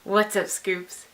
What's up, Scoops?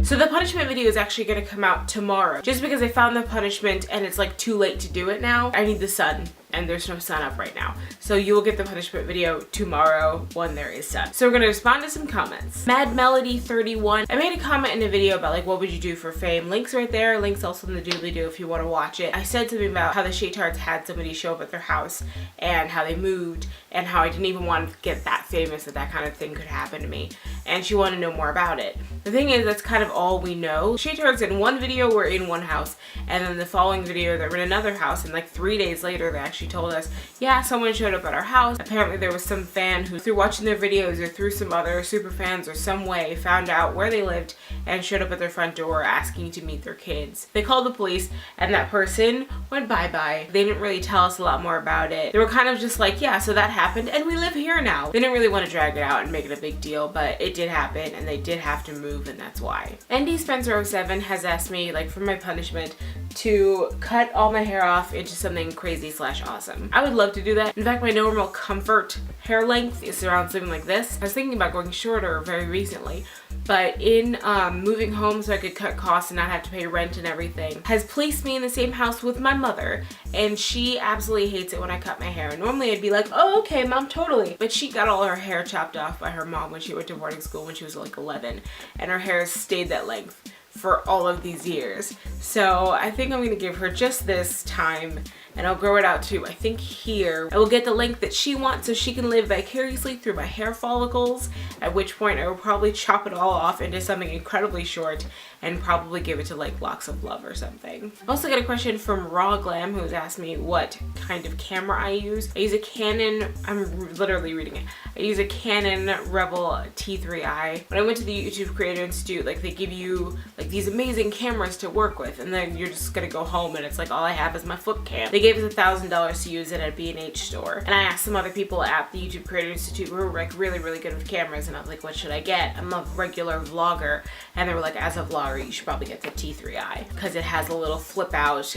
So the punishment video is actually going to come out tomorrow. Just because I found the punishment and it's like too late to do it now. I need the sun and there's no sun up right now. So you will get the punishment video tomorrow when there is sun. So we're going to respond to some comments. Mad Melody 31. I made a comment in a video about like what would you do for fame. Links right there. Links also in the doobly-doo if you want to watch it. I said something about how the Shaytards had somebody show up at their house and how they moved and how I didn't even want to get that famous that kind of thing could happen to me. And she wanted to know more about it. The thing is, that's kind of all we know. Shaytards in one video were in one house, and then the following video they were in another house, and like 3 days later they actually told us, yeah, someone showed up at our house. Apparently there was some fan who, through watching their videos or through some other super fans or some way, found out where they lived and showed up at their front door asking to meet their kids. They called the police and that person went bye-bye. They didn't really tell us a lot more about it. They were kind of just like, yeah, so that happened and we live here now. They didn't really want to drag it out and make it a big deal, but it did happen and they did have to move, and that's why. ND Spencer 07 has asked me, like, for my punishment to cut all my hair off into something crazy / awesome. I would love to do that. In fact, my normal comfort hair length is around something like this. I was thinking about going shorter very recently, but in moving home so I could cut costs and not have to pay rent and everything, has placed me in the same house with my mother, and she absolutely hates it when I cut my hair. Normally I'd be like, oh, okay, mom, totally. But she got all her hair chopped off by her mom when she went to boarding school when she was like 11, and her hair stayed that length for all of these years. So I think I'm gonna give her just this time, and I'll grow it out to, I think, here. I will get the length that she wants so she can live vicariously through my hair follicles, at which point I will probably chop it all off into something incredibly short and probably give it to like Locks of Love or something. I also got a question from Raw Glam, who's asked me what kind of camera I use. I use a Canon, I'm literally reading it. I use a Canon Rebel T3i. When I went to the YouTube Creator Institute, like, they give you like these amazing cameras to work with, and then you're just gonna go home and it's like all I have is my foot cam. They gave us $1,000 to use it at a B&H store. And I asked some other people at the YouTube Creator Institute who were like really good with cameras, and I was like, what should I get? I'm a regular vlogger. And they were like, as a vlogger, you should probably get the T3i because it has a little flip out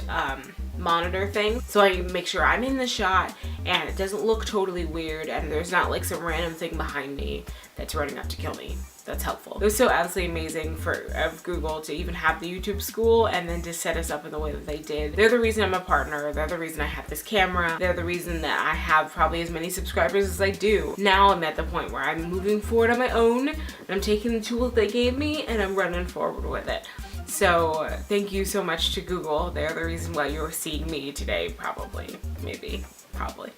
monitor thing, so I make sure I'm in the shot and it doesn't look totally weird and there's not like some random thing behind me that's running up to kill me. That's helpful. It was so absolutely amazing of Google to even have the YouTube school and then to set us up in the way that they did. They're the reason I'm a partner. They're the reason I have this camera. They're the reason that I have probably as many subscribers as I do. Now I'm at the point where I'm moving forward on my own, and I'm taking the tools they gave me and I'm running forward with it. So thank you so much to Google. They're the reason why you're seeing me today, probably, maybe. Probably.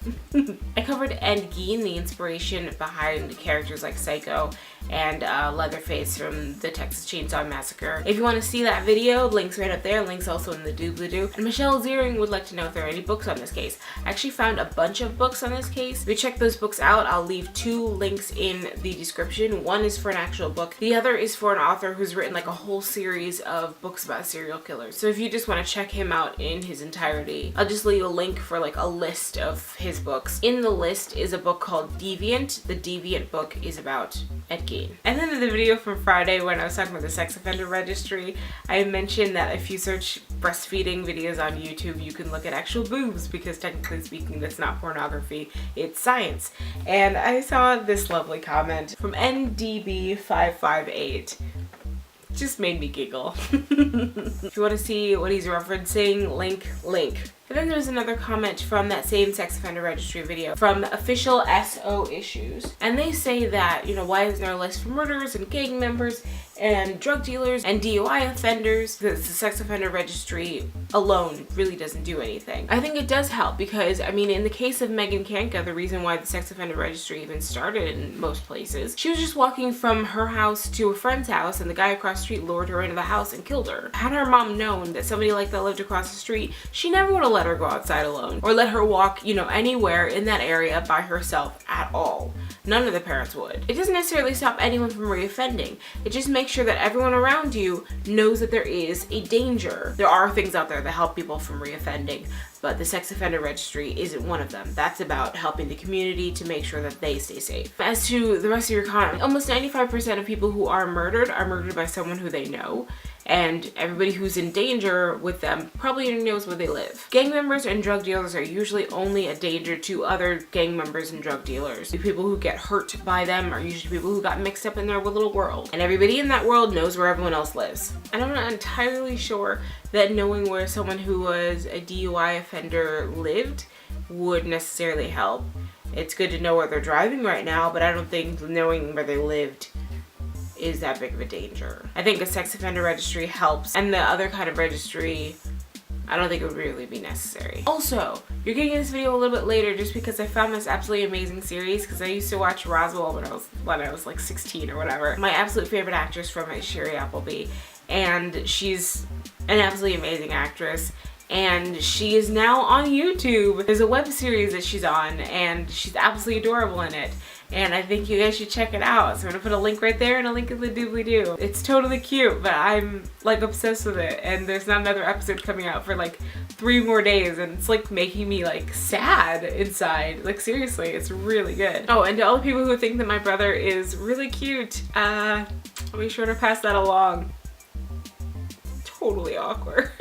I covered Gein, the inspiration behind characters like Psycho and Leatherface from the Texas Chainsaw Massacre. If you want to see that video, links right up there, links also in the doobly-doo. And Michelle Ziering would like to know if there are any books on this case. I actually found a bunch of books on this case. If you check those books out, I'll leave 2 links in the description. One is for an actual book. The other is for an author who's written like a whole series of books about serial killers. So if you just want to check him out in his entirety, I'll just leave a link for like a list of his books. In the list is a book called Deviant. The Deviant book is about Gein. And then in the video from Friday when I was talking about the sex offender registry, I mentioned that if you search breastfeeding videos on YouTube, you can look at actual boobs, because technically speaking, that's not pornography, it's science. And I saw this lovely comment from NDB558. Just made me giggle. If you want to see what he's referencing, link. And then there's another comment from that same sex offender registry video from Official SO Issues. And they say that, you know, why isn't there a list for murderers and gang members and drug dealers and DUI offenders? The sex offender registry alone really doesn't do anything. I think it does help because, I mean, in the case of Megan Kanka, the reason why the sex offender registry even started in most places, she was just walking from her house to a friend's house and the guy across the street lured her into the house and killed her. Had her mom known that somebody like that lived across the street, she never would have let her go outside alone or let her walk, you know, anywhere in that area by herself at all. None of the parents would. It doesn't necessarily stop anyone from reoffending. It just makes sure that everyone around you knows that there is a danger. There are things out there that help people from reoffending, but the sex offender registry isn't one of them. That's about helping the community to make sure that they stay safe. As to the rest of your comment, almost 95% of people who are murdered by someone who they know. And everybody who's in danger with them probably knows where they live. Gang members and drug dealers are usually only a danger to other gang members and drug dealers. The people who get hurt by them are usually people who got mixed up in their little world. And everybody in that world knows where everyone else lives. And I'm not entirely sure that knowing where someone who was a DUI offender lived would necessarily help. It's good to know where they're driving right now, but I don't think knowing where they lived is that big of a danger. I think a sex offender registry helps, and the other kind of registry, I don't think it would really be necessary. Also, you're getting this video a little bit later just because I found this absolutely amazing series, because I used to watch Roswell when I was like 16 or whatever. My absolute favorite actress from it is Sherry Appleby, and she's an absolutely amazing actress. And she is now on YouTube. There's a web series that she's on, and she's absolutely adorable in it. And I think you guys should check it out. So I'm gonna put a link right there and a link in the doobly-doo. It's totally cute, but I'm like obsessed with it. And there's not another episode coming out for like 3 more days, and it's like making me like sad inside. Like seriously, it's really good. Oh, and to all the people who think that my brother is really cute, I'll be sure to pass that along. Totally awkward.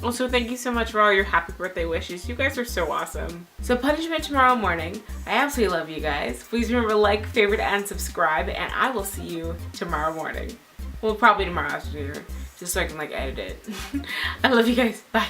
Also, thank you so much for all your happy birthday wishes. You guys are so awesome. So punishment tomorrow morning. I absolutely love you guys. Please remember to like, favorite, and subscribe, and I will see you tomorrow morning. Well, probably tomorrow afternoon, just so I can like edit it. I love you guys. Bye.